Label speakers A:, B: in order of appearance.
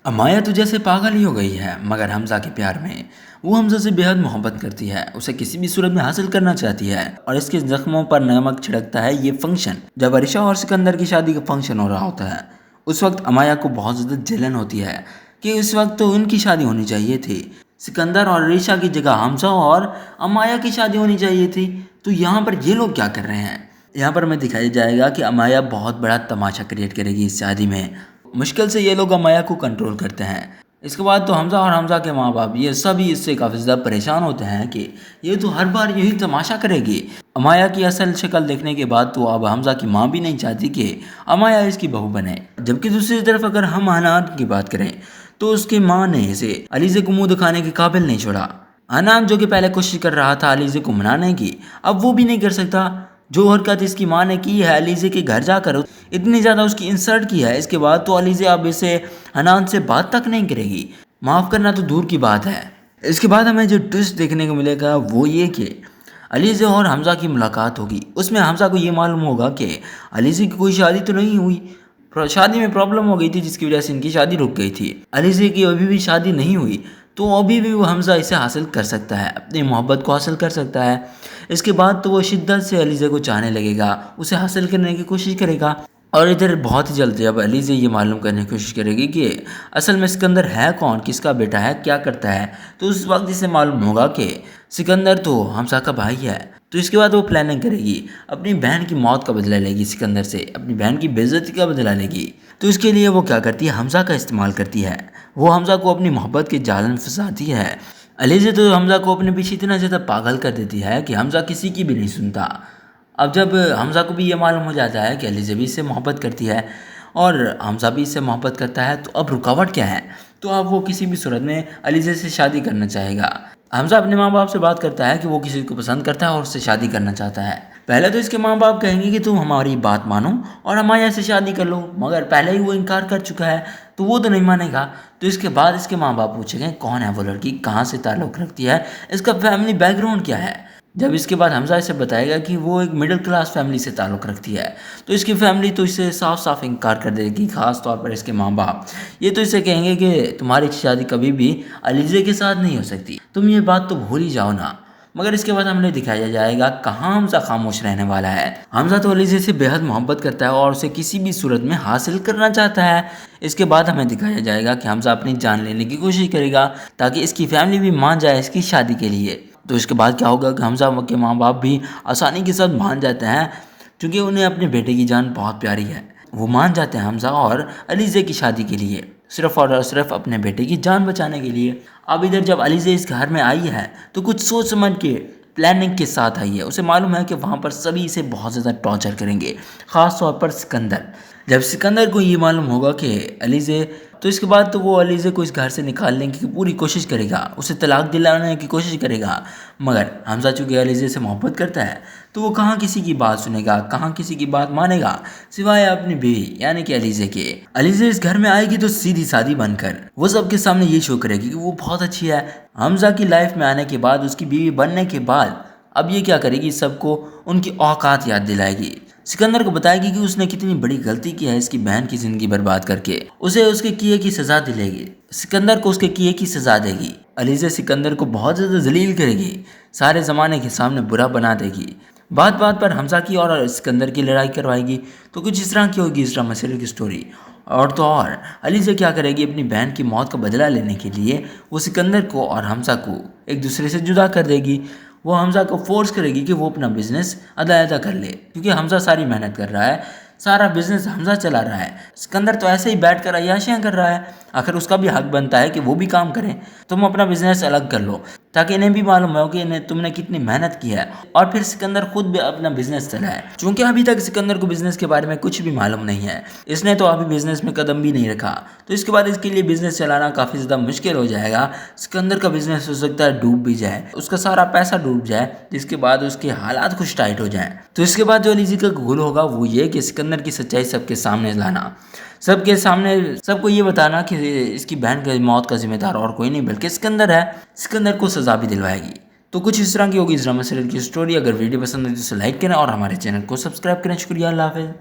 A: امایا تو جیسے پاگل ہی ہو گئی ہے مگر حمزہ کے پیار میں۔ وہ حمزہ سے بے حد محبت کرتی ہے، اسے کسی بھی صورت میں حاصل کرنا چاہتی ہے اور اس کے زخموں پر نمک چھڑکتا ہے یہ فنکشن۔ جب عریشہ اور سکندر کی شادی کا فنکشن ہو رہا ہوتا ہے اس وقت امایا کو بہت زیادہ جلن ہوتی ہے کہ اس وقت تو ان کی شادی ہونی چاہیے تھی، سکندر اور عریشہ کی جگہ حمزہ اور امایا کی شادی ہونی چاہیے تھی۔ تو یہاں پر یہ لوگ کیا کر رہے ہیں؟ یہاں پر ہمیں دکھایا جائے گا کہ امایا بہت بڑا تماشا کریٹ کرے گی اس شادی میں۔ مشکل سے یہ لوگ امایا کو کنٹرول کرتے ہیں۔ اس کے بعد تو حمزہ اور حمزہ کے ماں باپ یہ سبھی اس سے کافی زیادہ پریشان ہوتے ہیں کہ یہ تو ہر بار یہی تماشا کرے گی۔ امایا کی اصل شکل دیکھنے کے بعد تو اب حمزہ کی ماں بھی نہیں چاہتی کہ امایا اس کی بہو بنے، جبکہ دوسری طرف اگر ہم حنان کی بات کریں تو اس کی ماں نے اسے علیزے کو منہ دکھانے کے قابل نہیں چھوڑا۔ حنان جو کہ پہلے کوشش کر رہا تھا علیزے کو منانے کی، اب وہ بھی نہیں کر سکتا۔ جو حرکت اس کی ماں نے کی ہے علیزے کے گھر جا کر اتنی زیادہ اس کی انسلٹ کی ہے، اس کے بعد تو علیزے اب اسے حنان سے بات تک نہیں کرے گی، معاف کرنا تو دور کی بات ہے۔ اس کے بعد ہمیں جو ٹوسٹ دیکھنے کو ملے گا وہ یہ کہ علیزے اور حمزہ کی ملاقات ہوگی، اس میں حمزہ کو یہ معلوم ہوگا کہ علیزے کی کوئی شادی تو نہیں ہوئی، شادی میں پرابلم ہو گئی تھی جس کی وجہ سے ان کی شادی رک گئی تھی۔ علیزے کی ابھی بھی شادی نہیں ہوئی تو ابھی بھی وہ حمزہ اسے حاصل کر سکتا ہے، اپنی محبت کو حاصل کر سکتا ہے۔ اس کے بعد تو وہ شدت سے علیزے کو چاہنے لگے گا، اسے حاصل کرنے کی کوشش کرے گا۔ اور ادھر بہت ہی جلد جب علیزے یہ معلوم کرنے کی کوشش کرے گی کہ اصل میں سکندر ہے کون، کس کا بیٹا ہے، کیا کرتا ہے، تو اس وقت اسے معلوم ہوگا کہ سکندر تو حمزہ کا بھائی ہے۔ تو اس کے بعد وہ پلاننگ کرے گی، اپنی بہن کی موت کا بدلہ لے گی، سکندر سے اپنی بہن کی بے عزتی کا بدلہ لے گی۔ تو اس کے لیے وہ کیا کرتی ہے، حمزہ کا استعمال کرتی ہے، وہ حمزہ کو اپنی محبت کے جال میں پھنساتی ہے۔ علیزے تو حمزہ کو اپنے پیچھے اتنا زیادہ پاگل کر دیتی ہے کہ حمزہ کسی کی بھی نہیں سنتا۔ اب جب حمزہ کو بھی یہ معلوم ہو جاتا ہے کہ علیزے بھی اس سے محبت کرتی ہے اور حمزہ بھی اس سے محبت کرتا ہے، تو اب رکاوٹ کیا ہے؟ تو اب وہ کسی بھی صورت میں علیزے سے شادی کرنا چاہے گا۔ حمزہ اپنے ماں باپ سے بات کرتا ہے کہ وہ کسی کو پسند کرتا ہے اور اس سے شادی کرنا چاہتا ہے۔ پہلے تو اس کے ماں باپ کہیں گے کہ تم ہماری بات مانو اور ہمارے سے شادی کر لو، مگر پہلے ہی وہ انکار کر چکا ہے تو وہ تو نہیں مانے گا۔ تو اس کے بعد اس کے ماں باپ پوچھیں گے کون ہے وہ لڑکی، کہاں سے تعلق رکھتی ہے، اس کا فیملی بیک گراؤنڈ کیا ہے۔ جب اس کے بعد حمزہ اسے بتائے گا کہ وہ ایک مڈل کلاس فیملی سے تعلق رکھتی ہے تو اس کی فیملی تو اسے صاف صاف انکار کر دے گی، خاص طور پر اس کے ماں باپ۔ یہ تو اسے کہیں گے کہ تمہاری شادی کبھی بھی علیزے کے ساتھ نہیں ہو سکتی، تم یہ بات تو بھول ہی جاؤ نا۔ مگر اس کے بعد ہمیں دکھایا جائے گا کہاں حمزہ خاموش رہنے والا ہے۔ حمزہ تو علیزے سے بے حد محبت کرتا ہے اور اسے کسی بھی صورت میں حاصل کرنا چاہتا ہے۔ اس کے بعد ہمیں دکھایا جائے گا کہ حمزہ اپنی جان لینے کی کوشش کرے گا تاکہ اس کی فیملی بھی مان جائے اس کی شادی کے لیے۔ تو اس کے بعد کیا ہوگا کہ حمزہ کے ماں باپ بھی آسانی کے ساتھ مان جاتے ہیں، کیونکہ انہیں اپنے بیٹے کی جان بہت پیاری ہے۔ وہ مان جاتے ہیں حمزہ اور علیزے کی شادی کے لیے، صرف اور صرف اپنے بیٹے کی جان بچانے کے لیے۔ اب ادھر جب علیزے اس گھر میں آئی ہے تو کچھ سوچ سمجھ کے پلاننگ کے ساتھ آئی ہے، اسے معلوم ہے کہ وہاں پر سبھی اسے بہت زیادہ ٹارچر کریں گے، خاص طور پر سکندر۔ جب سکندر کو یہ معلوم ہوگا کہ علیزے، تو اس کے بعد تو وہ علیزے کو اس گھر سے نکالنے کی پوری کوشش کرے گا، اسے طلاق دلانے کی کوشش کرے گا۔ مگر حمزہ چونکہ علیزے سے محبت کرتا ہے تو وہ کہاں کسی کی بات سنے گا، کہاں کسی کی بات مانے گا، سوائے اپنی بیوی یعنی کہ علیزے کے۔ علیزے اس گھر میں آئے گی تو سیدھی سادی بن کر وہ سب کے سامنے یہ شو کرے گی کہ وہ بہت اچھی ہے۔ حمزہ کی لائف میں آنے کے بعد، اس کی بیوی بننے کے بعد، اب یہ کیا کرے گی، سب کو ان کی اوقات یاد دلائے گی، سکندر کو بتائے گی کہ اس نے کتنی بڑی غلطی کی ہے اس کی بہن کی زندگی برباد کر کے، اسے اس کے کیے کی سزا دلے گی، سکندر کو اس کے کیے کی سزا دے گی۔ علیزے سکندر کو بہت زیادہ ذلیل کرے گی، سارے زمانے کے سامنے برا بنا دے گی، بات بات پر حمزہ کی اور سکندر کی لڑائی کروائے گی۔ تو کچھ اس طرح کی ہوگی اس ڈرامہ سیریل کی سٹوری۔ اور تو اور علیزے کیا کرے گی، اپنی بہن کی موت کا بدلہ لینے کے لیے وہ سکندر کو اور حمزہ کو ایک دوسرے سے جدا کر دے گی۔ وہ حمزہ کو فورس کرے گی کہ وہ اپنا بزنس علیحدہ کر لے، کیونکہ حمزہ ساری محنت کر رہا ہے، سارا بزنس حمزہ چلا رہا ہے، سکندر تو ایسے ہی بیٹھ کر عیاشیاں کر رہا ہے، آخر اس کا بھی حق بنتا ہے کہ وہ بھی کام کرے۔ تم اپنا بزنس الگ کر لو تاکہ انہیں بھی معلوم ہو کہ تم نے کتنی محنت کی ہے، اور پھر سکندر خود بھی اپنا بزنس چلائے، چونکہ ابھی تک سکندر کو بزنس کے بارے میں کچھ بھی معلوم نہیں ہے، اس نے تو ابھی بزنس میں قدم بھی نہیں رکھا، تو اس کے بعد اس کے لیے بزنس چلانا کافی زیادہ مشکل ہو جائے گا۔ سکندر کا بزنس ہو سکتا ہے ڈوب بھی جائے، اس کا سارا پیسہ ڈوب جائے، جس کے بعد اس کے حالات کچھ ٹائٹ ہو جائیں۔ تو اس کے بعد جو علیزے کا گول ہوگا وہ یہ کہ سکندر کی سچائی سب کے سامنے لانا، سب کے سامنے سب کو یہ بتانا کہ اس کی بہن کی موت کا ذمہ دار اور کوئی نہیں بلکہ سکندر ہے، سکندر کو سزا بھی دلوائے گی۔ تو کچھ اس طرح کی ہوگی اس ڈرامہ سیریل کی سٹوری۔ اگر ویڈیو پسند ہے تو اسے لائک کریں اور ہمارے چینل کو سبسکرائب کریں۔ شکریہ، اللہ حافظ۔